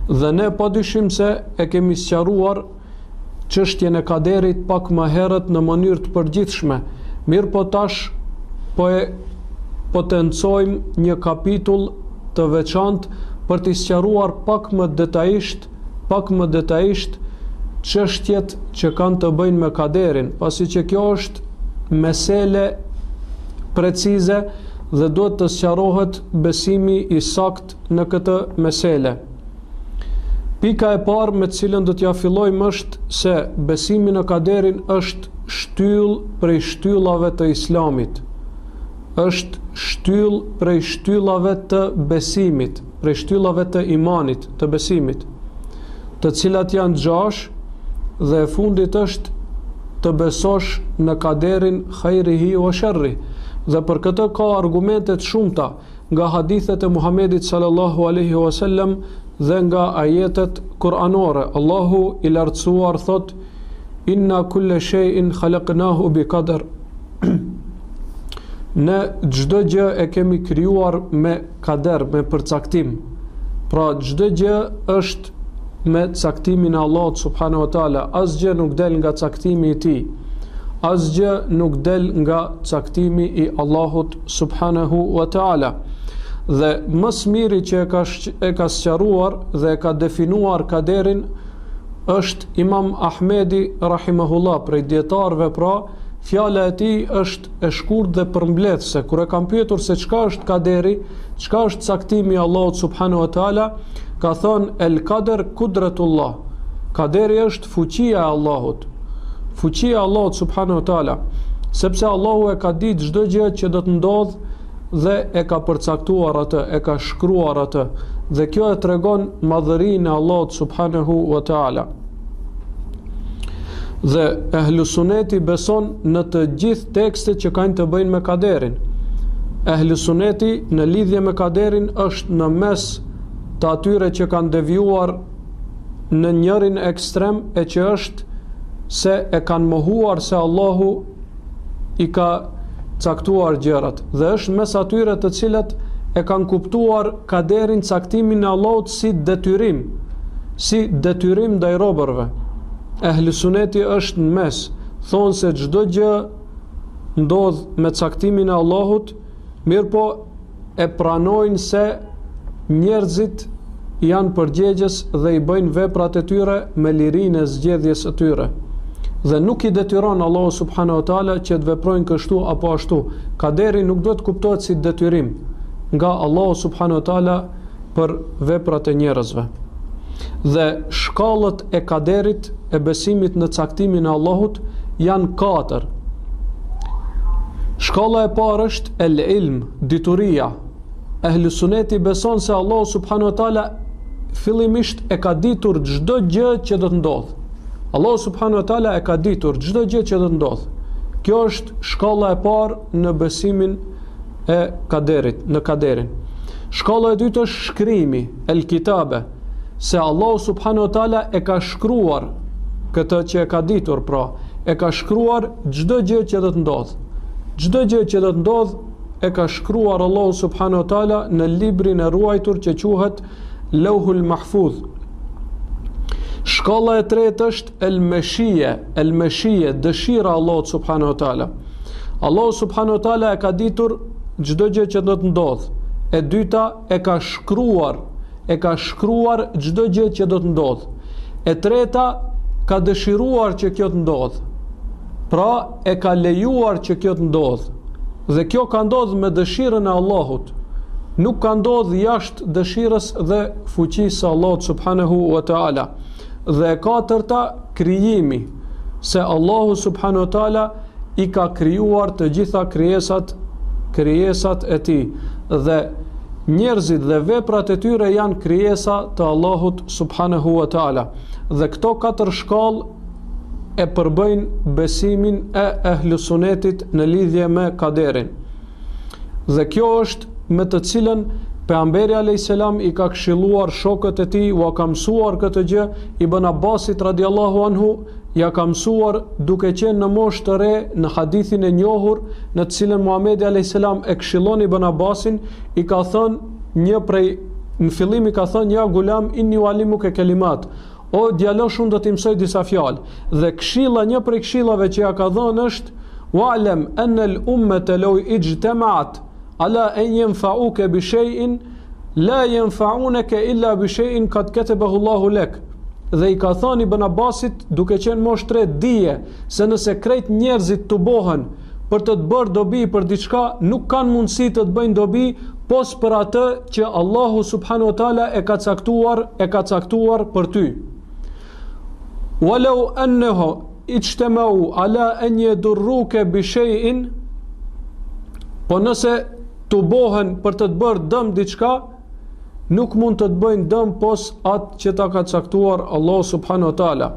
Dhe ne padyshim se e kemi sqaruar çështjen e kaderit pak më herët në mënyrë të përgjithshme. Mirë po tash po e potencojmë një kapitull të veçantë për të sqaruar pak më detajisht çështjet që kanë të bëjnë me kaderin, pasi që kjo është mesele precize dhe duhet të sqarohet besimi i sakt në këtë mesele. Pika e parë me të cilën do t'ja fillojmë është se besimi në kaderin është shtyllë prej shtyllave të Islamit. Është shtyllë prej shtyllave të besimit, prej shtyllave të imanit, të besimit, të cilat janë 6, dhe e fundit është të besosh në kaderin khajrihi wa sharri. Dhe për këtë ka argumentet shumëta nga hadithet e Muhamedit sallallahu alaihi wasallam dhe nga ajetet kuranore. Allahu i lartësuar thot: inna kulle shay'in khalaqnahu bi qadar. Ne çdo gjë e kemi krijuar me kader, me përcaktim. Pra çdo gjë është me caktimin e Allahut subhanahu wa taala. Asgjë nuk del nga caktimi i tij. Asgjë nuk del nga caktimi i Allahut subhanahu wa taala. Dhe më së miri që e ka sqaruar dhe e ka definuar kaderin është Imam Ahmedi rahimahullah, prej dietarëve. Pra fjala e tij është e shkurtër dhe përmbledhëse. Kur e kam pyetur se çka është kaderi, çka është caktimi i Allahut subhanahu wa taala, ka thënë el kader kudretullah. Kaderi është fuqia e Allahut. Fuqia e Allahut subhanahu wa taala, sepse Allahu e ka ditë çdo gjë që do të ndodhë dhe e ka përcaktuar atë, e ka shkruar atë. Dhe kjo e tregon madhërinë e Allahut subhanahu wa taala. Dhe ehlu suneti beson në të gjithë tekstet që kanë të bëjnë me kaderin. Ehlu suneti në lidhje me kaderin është në mes të atyre që kanë devijuar në njërin ekstrem, e që është se e kanë mohuar se Allahu i ka caktuar gjërat, dhe është mes atyre të cilët e kanë kuptuar kaderin, caktimin e Allahut si detyrim ndaj robërve. Ehli suneti është në mes, thonë se çdo gjë ndodh me caktimin e Allahut, mirë po e pranojnë se njerëzit janë përgjegjës dhe i bëjnë veprat e tyre me lirinë e zgjedhjes së tyre. Dhe nuk i detyron Allahu subhanahu wa taala që të veprojnë kështu apo ashtu. Kaderi nuk duhet kuptohet si detyrim nga Allahu subhanahu wa taala për veprat e njerëzve. Dhe shkallët e kaderit, e besimit në caktimin e Allahut, janë 4. Shkalla e parë është el ilm, dituria. Ehli suneti beson se Allahu subhanahu wa taala fillimisht e ka ditur çdo gjë që do të ndodhë. Allahu subhanahu wa taala e ka ditur çdo gjë që do të ndodhë. Kjo është shkalla e parë në besimin e kaderit, në kaderin. Shkalla e dytë është shkrimi, el kitabe, se Allahu subhanahu wa taala e ka shkruar këtë që e ka ditur, pra e ka shkruar çdo gjë që do të ndodhë. Çdo gjë që do të ndodhë e ka shkruar Allahu subhanahu wa taala në librin e ruajtur që quhet Lauhul Mahfuz. Shkalla e tretë është el meshije, dëshira e Allahut subhanahu wa taala. Allahu subhanahu wa taala e ka ditur çdo gjë që do të ndodhë. E dyta, e ka shkruar çdo gjë që do të ndodhë. E treta, ka dëshiruar që kjo të ndodhë. Pra, e ka lejuar që kjo të ndodhë. Dhe kjo ka ndodhë me dëshirën e Allahut. Nuk ka ndodhë jashtë dëshirës dhe fuqisë së Allahut subhanahu wa taala. Dhe e katërta, krijimi, se Allahu subhanahu wa taala i ka krijuar të gjitha krijesat e tij, dhe njerëzit dhe veprat e tyre janë krijesa të Allahut subhanahu wa taala. Dhe këto 4 shkallë e përbëjnë besimin e ehlusunetit në lidhje me kaderin. Dhe kjo është me të cilën pejgamberi alayhis salam i ka këshilluar shokët e tij, u ka mësuar këtë gjë. Ibn Abbasit radiallahu anhu ja ka mësuar duke qenë në moshë të re, në hadithin e njohur në të cilën Muhamedi alayhis salam e këshillon Ibn Abbasin, i ka thënë një prej në fillim i ka thënë ja gulam inni uallimuke kelimat, o djalosh unë do t'i mësoj disa fjalë, dhe këshilla, një prej këshillave që ja ka dhënë është wa'lam anna al-ummata law ijtama'at ala an yanfa'uka bi shay'in la yanfa'unaka illa bi shay'in qad katabahu Allahu lak. Dhe i ka thënë Ibn Abbasit, duke qenë moshtre, dije se nëse krejt njerëzit të bohen për të bërë dobi për diçka, nuk kanë mundësi të bëjnë dobi pos për atë që Allahu subhanahu wa taala e ka caktuar për ty. Walau annahu ijtama'u ala an yadurruka bi shay'in, po nëse të bohen për të bërë dëm diçka, nuk mund të bëjnë dëm pos atë që ta ka caktuar Allah subhanahu wa taala.